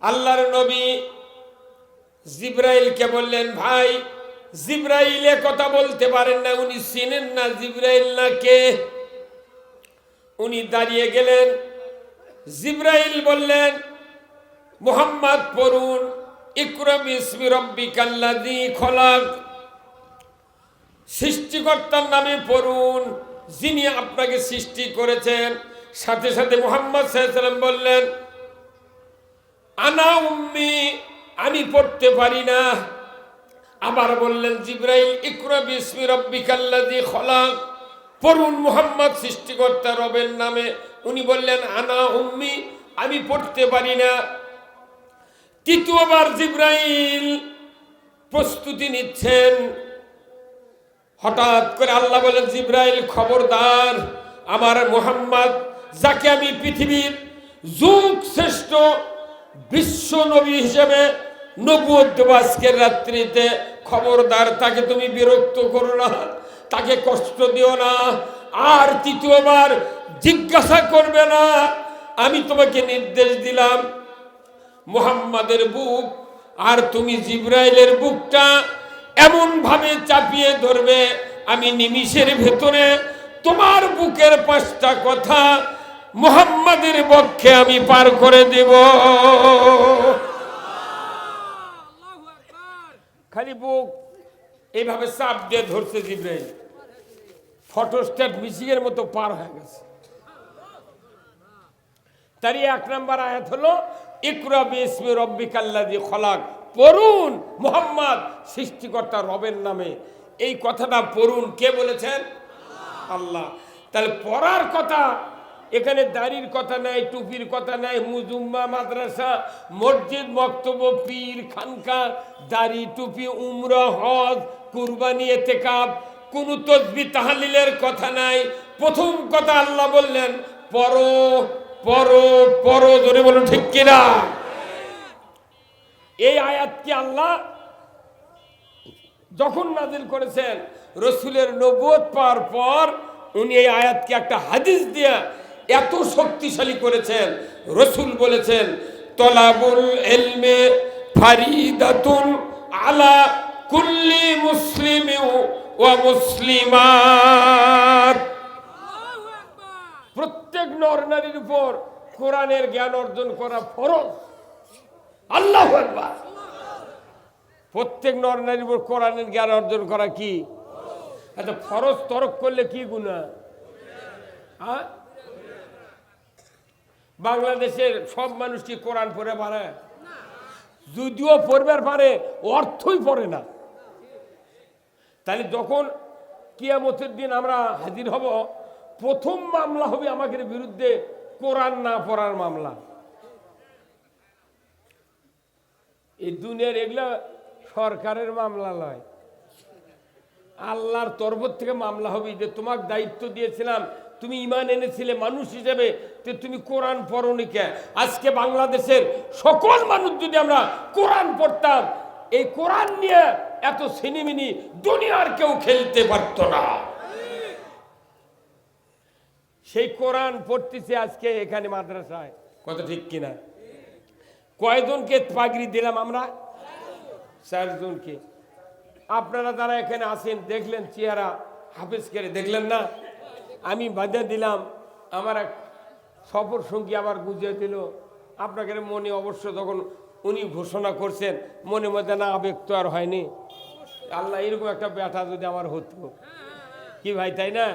আল্লাহর নবী জিবরাইলকে বললেন, ভাই জিবরাইলে কথা বলতে পারেন না, উনি চিনেন না জিবরাইল না কে। উনি দাঁড়িয়ে গেলেন। জিবরাইল বললেন, মুহাম্মদ পড়ুন, ইকরা বিসমি রাব্বিকাল্লাযী খলাক, সৃষ্টিকর্তার নামে পড়ুন যিনি আপনাকে সৃষ্টি করেছেন। সাথে সাথে মুহাম্মদ সাল্লাল্লাহু আলাইহি ওয়াসাল্লাম বললেন, আনা উম্মি, আমি পড়তে পারি না। আবার বললেন জিবরাইল, ইকরা বিসমি রাব্বিকাল্লাযী খলাক, পড়ুন মুহাম্মদ সৃষ্টিকর্তা রবের নামে। উনি বললেন, আনা উম্মি, আমি পড়তে পারি না। তৃতীয়বার জিবরাইল প্রস্তুতি নিচ্ছেন। হঠাৎ করে আল্লাহ বলেন, জিবরাইল খবরদার, আমার মুহাম্মদ যাকে আমি পৃথিবীর যুগ শ্রেষ্ঠ বিশ্ব নবী হিসেবে নবুয়ত দেব আজকের রাত্রিতে, খবরদার তাকে তুমি বিরক্ত করো না, তাকে কষ্ট দিও না, আর তৃতীয়বার জিজ্ঞাসা করবে না। আমি তোমাকে নির্দেশ দিলাম মুহাম্মাদের বুক আর তুমি জিবরাইলের বুকটা এমন ভাবে চাপিয়ে ধরবে, আমি নিমিষের ভেতরে তোমার বুকের 5টা কথা মুহাম্মাদের পক্ষে আমি পার করে দেব। খালি বুক এইভাবে চাপ দিয়ে ধরছে জিবরাইল, ফটোস্ট্যাট মিশিংয়ের মতো পার হয়ে গেছে। তারই 1 নম্বর আয়াত হলো, ইকরা বিসমি রাব্বিকাল্লাযী খলাক, পড়ুন মুহাম্মদ সৃষ্টিকর্তা রবের নামে। এই কথাটা পড়ুন, কে বলেছেন? আল্লাহ। তাহলে পড়ার কথা, এখানে দাড়ির কথা নাই, টুপির কথা নাই, মুজুম্মা, মাদ্রাসা, মসজিদ, মক্তব, পীর, খানকা, দাড়ি, টুপি, উমরা, হজ, কুরবানি, ইতিকাফ, কোন তাসবিহ তাহলিলের কথা নাই। প্রথম কথা আল্লাহ বললেন, পড়ো পড়ো পড়ো, জোরে বলুন ঠিক কিনা। এই আয়াতটি আল্লাহ যখন নাজিল করেছেন, রসুলের নবুয়ত পাওয়ার পর উনি এই আয়াতকে একটা হাদিস দিয়ে এত শক্তিশালী করেছেন। রসুল বলেছেন, তলাবুল ইলমি ফারিদাতুন আলা কুল্লি মুসলিমিন ওয়া মুসলিমাত, প্রত্যেক নর নারীর উপর কোরআনের জ্ঞান অর্জন করা ফরজ। আল্লাহু আকবার। প্রত্যেক নর নারীর উপর কোরআনের জ্ঞান অর্জন করা কি? আচ্ছা, ফরজ তরক করলে কি গুনাহ? বাংলাদেশের সব মানুষ কি কোরআন পড়ে পারে? যদিও পড়বার পারে, অর্থই পড়ে না। তাহলে যখন কিয়ামতের দিন আমরা হাজির হব, প্রথম মামলা হবে আমাদের বিরুদ্ধে কোরআন না পড়ার মামলা। এই দুনিয়ার এগুলা সরকারের মামলা নয়, আল্লাহর তরফ থেকে মামলা হবে যে তোমাকে দায়িত্ব দিয়েছিলাম, তুমি ঈমান এনেছিলে মানুষ হিসেবে, তুমি কোরআন পড়োনি কেন? আজকে বাংলাদেশের সকল মানুষ যদি আমরা কোরআন পড়তাম, এই কোরআন নিয়ে এত সিনেমিনি দুনিয়ার কেউ খেলতে পারতো না। সেই কোরআন পড়তেছে আজকে এখানে মাদ্রাসায়, কত ঠিক কিনা? কয়জনকে পাগড়ি দিলাম আমরা? 4 জনকে। আপনারা যারা এখানে আছেন দেখলেন চেহারা হাফেজ করে, দেখলেন না? আমি বাধা দিলাম, আমার এক সফর সঙ্গী আবার বুঝিয়ে দিল। আপনাকে মনে অবশ্য তখন উনি ঘোষণা করছেন, মনে মধ্যে না আবেগ তো আর হয়নি। আল্লাহ, এরকম একটা ব্যাটা যদি আমার হতো কি ভাই, তাই না?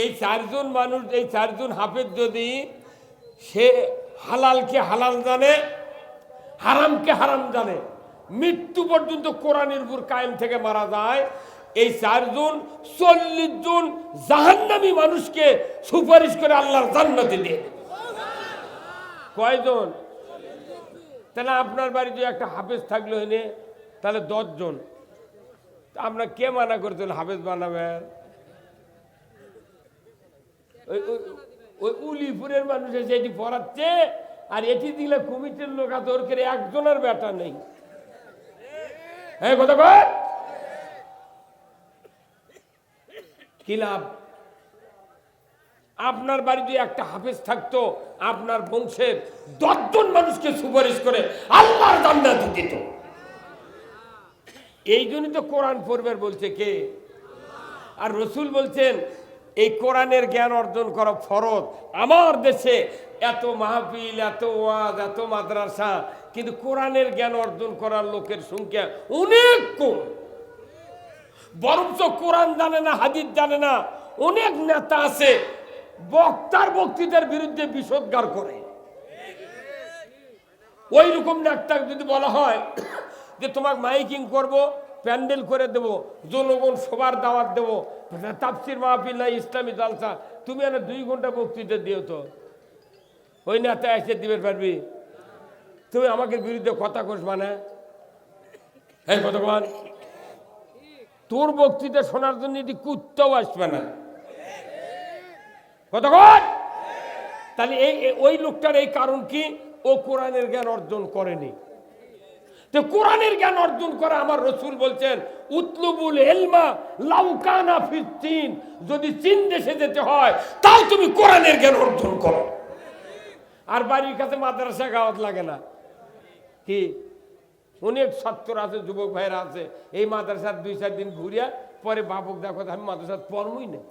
এই 4 জন মানুষ, এই 4 জন হাফেজ, যদি সে হালালকে হালাল জানে, হারামকে হারাম জানে, মৃত্যু পর্যন্ত কোরআনের উপর কায়েম থেকে মারা যায়, এই 4 জন 40 জন জাহান্নামী মানুষকে সুপারিশ করে আল্লাহর জান্নাতে দিয়ে। কয়জন? তাহলে আপনার বাড়িতে একটা হাফেজ থাকলো এনে, তাহলে 10 জন। আমরা কে মানা করতে হাফেজ বানাবেন? ওই উলিপুরের মানুষ এসে এটি পড়াচ্ছে, আর এটি দিলে কমিটির লোক আছে, ওর করে একজনের ব্যাটা নেই। হ্যাঁ, কথা কয় কি লাভ? আপনার বাড়িতে একটা হাফেজ থাকতো, আপনার বংশের 10 জন মানুষকে সুপারিশ করে আল্লাহর জান্নাতে দিত। এই জন্যই তো কোরআন পড়বে বলছে কে? আর রসুল বলছেন এই কোরআনের জ্ঞান অর্জন করা ফরজ। আমার দেশে এত মাহফিল, এত ওয়াজ, এত মাদ্রাসা, কিন্তু কোরআনের জ্ঞান অর্জন করার লোকের সংখ্যা অনেক কম। বরঞ্চ কোরআন জানে না, হাদিস জানে না। অনেক নেতা আছে বক্তার বক্তৃতার বিরুদ্ধে বিষোদ্গার করে। ওই রকম নেতা যদি বলা হয় যে তোমাকে মাইকিং করব, প্যান্ডেল করে দেব, জনগণ সবার দাওয়াত দেব, তাফসির মাহফিল না ইসলামী জালসা, তুমি এনে 2 ঘন্টা বক্তৃতা দিও, তো ওই নেতা এসে দিবে পারবি? তুমি আমাকে বিরুদ্ধে কথা কোস মানে এই কতক্ষণ তোর বক্তৃতা শোনার জন্য এটি কুত্তাও আসবে না। কতক্ষণ? তাহলে ওই লোকটার এই কারণ কি? ও কোরআনের জ্ঞান অর্জন করেনি। তো কোরআনের জ্ঞান অর্জন করা, আমার রসুল বলছেন উতলুবুল ইলমা লাউ কানা ফিস চীন, যদি চীন দেশে যেতে হয় তাও তুমি কোরআনের জ্ঞান অর্জন করো। আর বাড়ির কাছে মাদ্রাসা গাওয়াত লাগে না কি? অনেক ছাত্র আছে, যুবক ভাইরা আছে, এই মাদ্রাসার 2-4 দিন ঘুরিয়া পরে বাপক দেখো আমি মাদ্রাসার পড়মই না।